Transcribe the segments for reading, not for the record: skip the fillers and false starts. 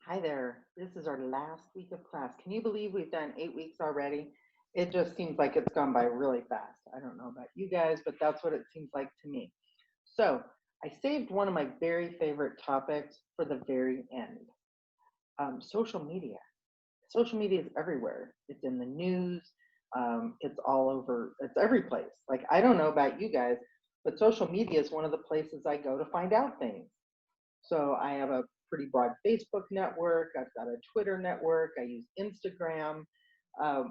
Hi there. This is our last week of class. Can you believe we've done 8 weeks already? It just seems like it's gone by really fast. I don't know about you guys, but that's what it seems like to me. So I saved one of my very favorite topics for the very end. Social media. Social media is everywhere. It's in the news. It's all over. It's every place. Like, I don't know about you guys, but social media is one of the places I go to find out things. So I have a pretty broad Facebook network. I've got a Twitter network. I use Instagram.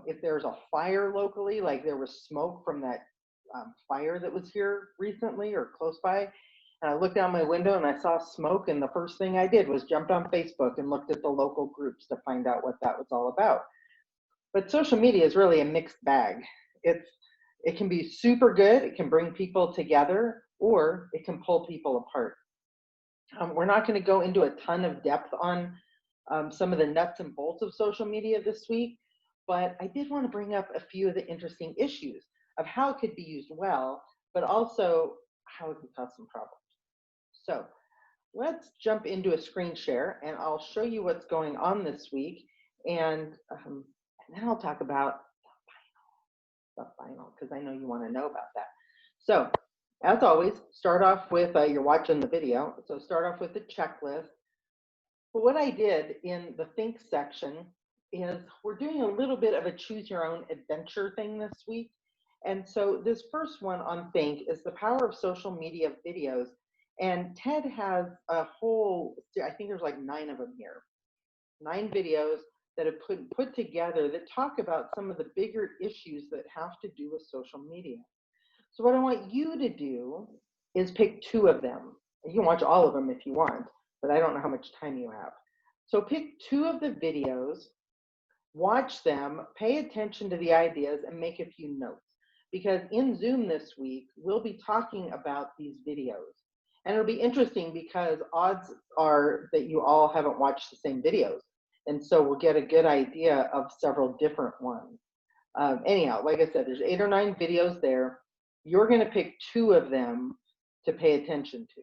If there's a fire locally, like there was smoke from that fire that was here recently or close by, and I looked out my window and I saw smoke, and the first thing I did was jumped on Facebook and looked at the local groups to find out what that was all about. But social media is really a mixed bag. It can be super good. It can bring people together, or it can pull people apart. We're not going to go into a ton of depth on some of the nuts and bolts of social media this week, but I did want to bring up a few of the interesting issues of how it could be used well, but also how it can cause some problems. So let's jump into a screen share and I'll show you what's going on this week. And then I'll talk about the final because I know you want to know about that. So as always, start off with, you're watching the video, so start off with the checklist. But what I did in the think section is we're doing a little bit of a choose your own adventure thing this week. And so this first one on think is the power of social media videos. And Ted has a whole, I think there's like 9 of them here, 9 videos that have put together that talk about some of the bigger issues that have to do with social media. So what I want you to do is pick 2 of them. You can watch all of them if you want, but I don't know how much time you have. So pick 2 of the videos, watch them, pay attention to the ideas, and make a few notes. Because in Zoom this week, we'll be talking about these videos. And it'll be interesting because odds are that you all haven't watched the same videos. And so we'll get a good idea of several different ones. Anyhow, like I said, there's 8 or 9 videos there. You're going to pick 2 of them to pay attention to.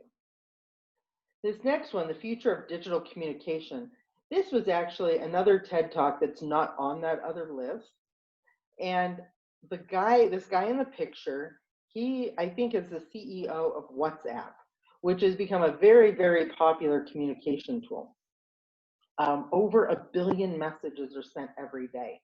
This next one, the future of digital communication. This was actually another TED talk that's not on that other list. And this guy in the picture, he, I think, is the CEO of WhatsApp, which has become a very, very popular communication tool. Over 1 billion messages are sent every day.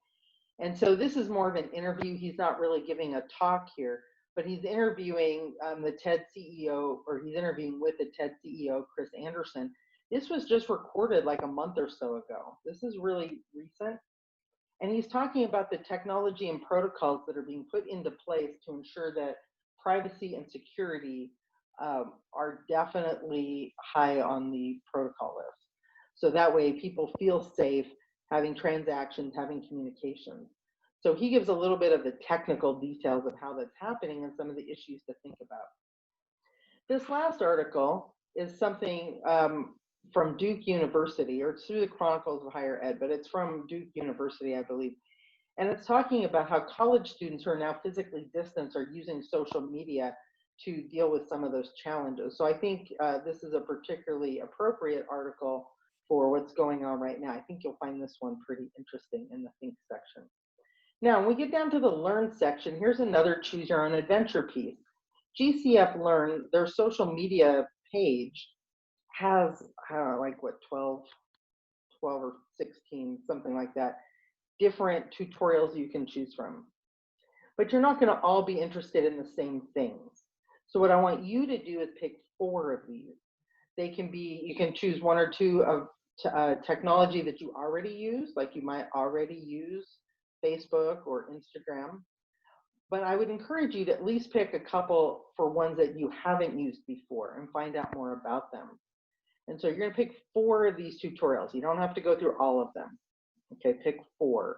And so this is more of an interview. He's not really giving a talk here, but he's interviewing the TED CEO, or he's interviewing with the TED CEO, Chris Anderson. This was just recorded like a month or so ago. This is really recent. And he's talking about the technology and protocols that are being put into place to ensure that privacy and security are definitely high on the protocol list. So that way people feel safe having transactions, having communications. So he gives a little bit of the technical details of how that's happening and some of the issues to think about. This last article is something from Duke University, or it's through the Chronicles of Higher Ed, but it's from Duke University, I believe. And it's talking about how college students who are now physically distanced are using social media to deal with some of those challenges. So I think this is a particularly appropriate article for what's going on right now. I think you'll find this one pretty interesting in the think section. Now, when we get down to the learn section, here's another choose your own adventure piece. GCF Learn, their social media page, has like what, 12 or 16, something like that, different tutorials you can choose from. But you're not going to all be interested in the same things. So what I want you to do is pick 4 of these. They can be, you can choose 1 or 2 of technology that you already use, like you might already use Facebook or Instagram. But I would encourage you to at least pick a couple for ones that you haven't used before and find out more about them. And so you're going to pick 4 of these tutorials. You don't have to go through all of them. Okay, pick 4.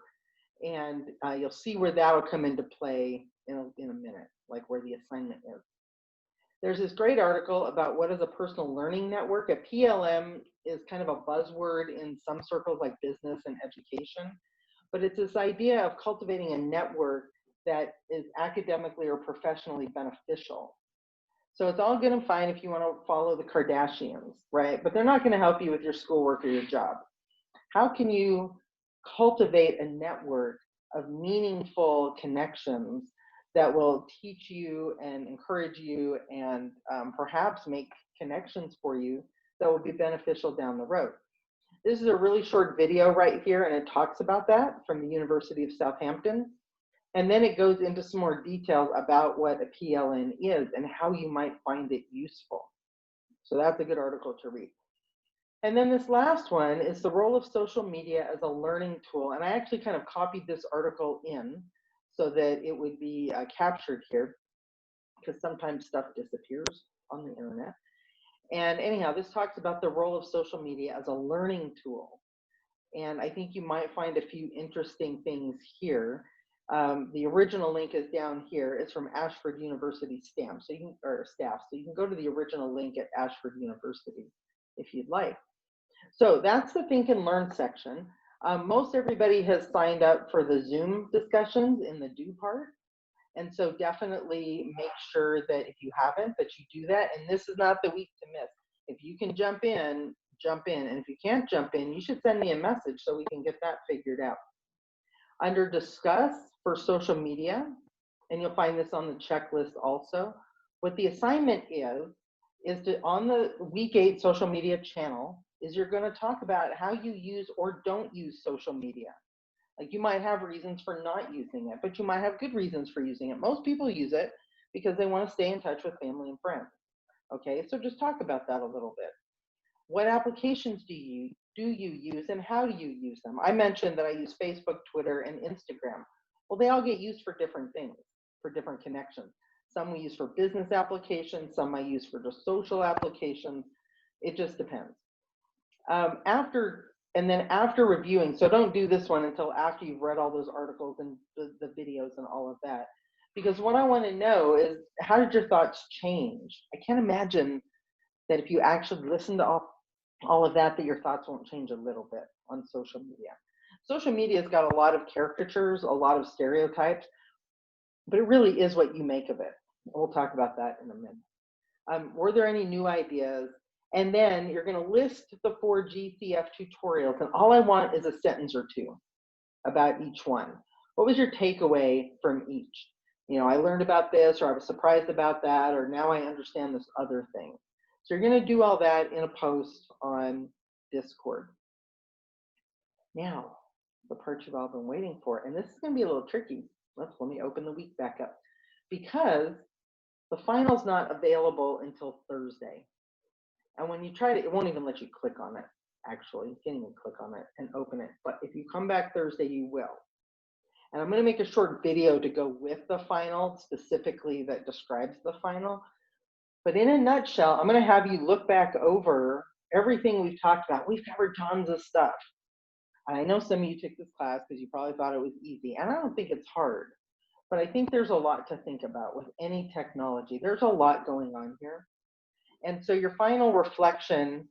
And you'll see where that'll come into play in a minute, like where the assignment is. There's this great article about what is a personal learning network. A PLM is kind of a buzzword in some circles like business and education, but it's this idea of cultivating a network that is academically or professionally beneficial. So it's all good and fine if you want to follow the Kardashians, right? But they're not going to help you with your schoolwork or your job. How can you cultivate a network of meaningful connections that will teach you and encourage you and perhaps make connections for you that will be beneficial down the road? This is a really short video right here, and it talks about that from the University of Southampton. And then it goes into some more details about what a PLN is and how you might find it useful. So that's a good article to read. And then this last one is the role of social media as a learning tool. And I actually kind of copied this article in so that it would be captured here, because sometimes stuff disappears on the internet. And anyhow, this talks about the role of social media as a learning tool. And I think you might find a few interesting things here. The original link is down here. It's from Ashford University staff. So you can go to the original link at Ashford University if you'd like. So that's the Think and Learn section. Most everybody has signed up for the Zoom discussions in the do part. And so definitely make sure that if you haven't, that you do that. And this is not the week to miss. If you can jump in, jump in. And if you can't jump in, you should send me a message so we can get that figured out. Under discuss for social media, and you'll find this on the checklist also, what the assignment is to, on the week 8 social media channel, is you're going to talk about how you use or don't use social media. Like, you might have reasons for not using it, but you might have good reasons for using it. Most people use it because they want to stay in touch with family and friends. Okay, so just talk about that a little bit. What applications do you use and how do you use them? I mentioned that I use Facebook, Twitter, and Instagram. Well, they all get used for different things, for different connections. Some we use for business applications, some I use for just social applications. It just depends. After reviewing, so don't do this one until after you've read all those articles and the videos and all of that, because what I want to know is, how did your thoughts change? I can't imagine that if you actually listen to all of that your thoughts won't change a little bit on social media. Social media has got a lot of caricatures, a lot of stereotypes, but it really is what you make of it. We'll talk about that in a minute. Were there any new ideas? And then you're going to list the 4 GCF tutorials, and all I want is a sentence or two about each one. What was your takeaway from each? You know, I learned about this, or I was surprised about that, or now I understand this other thing. So you're going to do all that in a post on Discord. Now, the part you've all been waiting for, and this is going to be a little tricky. Let me open the week back up, because the final's not available until Thursday. And when you try to, it won't even let you click on it, actually. You can't even click on it and open it. But if you come back Thursday, you will. And I'm going to make a short video to go with the final, specifically that describes the final. But in a nutshell, I'm going to have you look back over everything we've talked about. We've covered tons of stuff. And I know some of you took this class because you probably thought it was easy. And I don't think it's hard. But I think there's a lot to think about with any technology. There's a lot going on here. And so your final reflection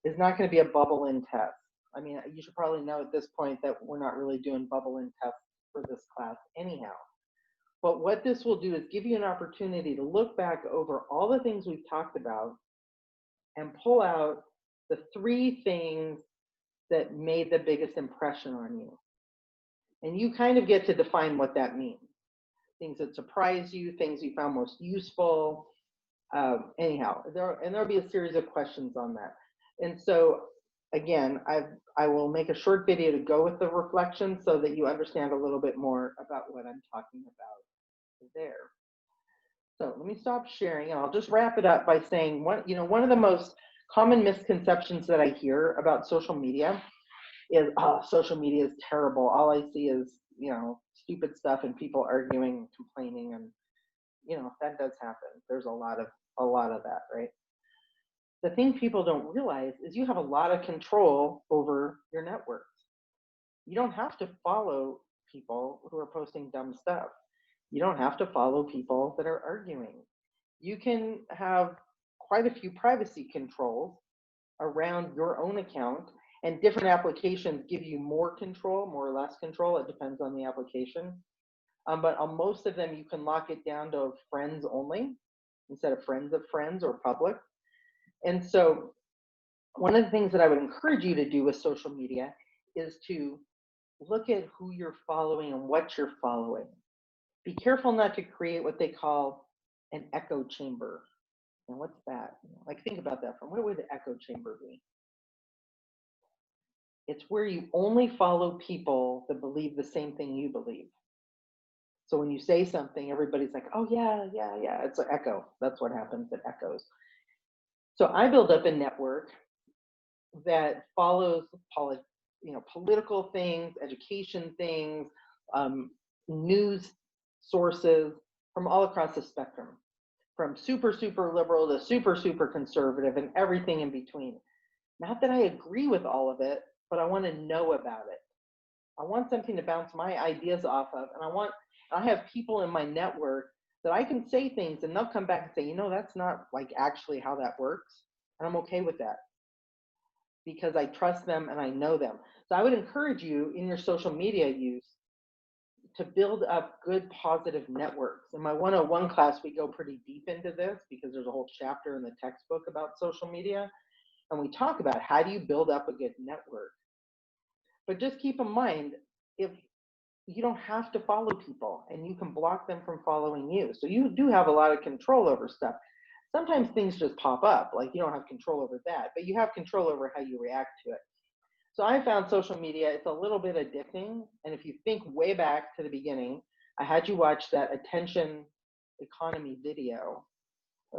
is not going to be a bubble-in test. I mean, you should probably know at this point that we're not really doing bubble-in tests for this class anyhow. But what this will do is give you an opportunity to look back over all the things we've talked about and pull out the 3 things that made the biggest impression on you. And you kind of get to define what that means. Things that surprised you, things you found most useful. Anyhow, there'll be a series of questions on that. And so again, I will make a short video to go with the reflection so that you understand a little bit more about what I'm talking about there. So let me stop sharing, and I'll just wrap it up by saying, one of the most common misconceptions that I hear about social media is, oh, social media is terrible. All I see is, stupid stuff and people arguing and complaining, and that does happen. There's a lot of that, right? The thing people don't realize is you have a lot of control over your networks. You don't have to follow people who are posting dumb stuff. You don't have to follow people that are arguing. You can have quite a few privacy controls around your own account, and different applications give you more control, more or less control. It depends on the application. But on most of them, you can lock it down to friends only instead of friends of friends or public. And so one of the things that I would encourage you to do with social media is to look at who you're following and what you're following. Be careful not to create what they call an echo chamber. And what's that? Like, think about that. From what would the echo chamber be? It's where you only follow people that believe the same thing you believe. So when you say something, everybody's like, "Oh yeah, yeah, yeah." It's an echo. That's what happens. It echoes. So I build up a network that follows political things, education things, um, news sources from all across the spectrum, from super, super liberal to super, super conservative and everything in between. Not that I agree with all of it, but I want to know about it. I want something to bounce my ideas off of. And I have people in my network that I can say things and they'll come back and say, that's not like actually how that works. And I'm okay with that because I trust them and I know them. So I would encourage you in your social media use to build up good positive networks. In my 101 class, we go pretty deep into this because there's a whole chapter in the textbook about social media. And we talk about how do you build up a good network. But just keep in mind, if you don't have to follow people and you can block them from following you. So you do have a lot of control over stuff. Sometimes things just pop up, like you don't have control over that, but you have control over how you react to it. So I found social media, it's a little bit addicting. And if you think way back to the beginning, I had you watch that attention economy video.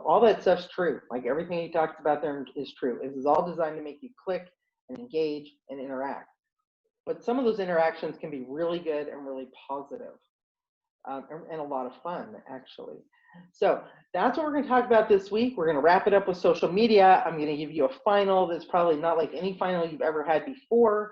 All that stuff's true. Like everything he talks about there is true. This is all designed to make you click and engage and interact. But some of those interactions can be really good and really positive, and a lot of fun, actually. So that's what we're going to talk about this week. We're going to wrap it up with social media. I'm going to give you a final that's probably not like any final you've ever had before,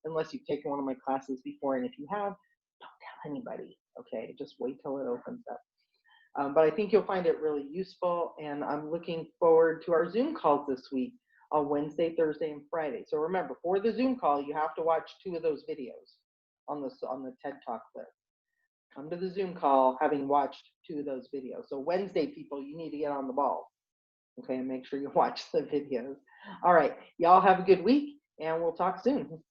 unless you've taken one of my classes before. And if you have, don't tell anybody, okay? Just wait till it opens up. But I think you'll find it really useful, and I'm looking forward to our Zoom calls this week on Wednesday, Thursday, and Friday. So remember, for the Zoom call, you have to watch 2 of those videos on the TED Talk list. Come to the Zoom call having watched 2 of those videos. So Wednesday, people, you need to get on the ball, okay, and make sure you watch the videos. All right, y'all have a good week, and we'll talk soon.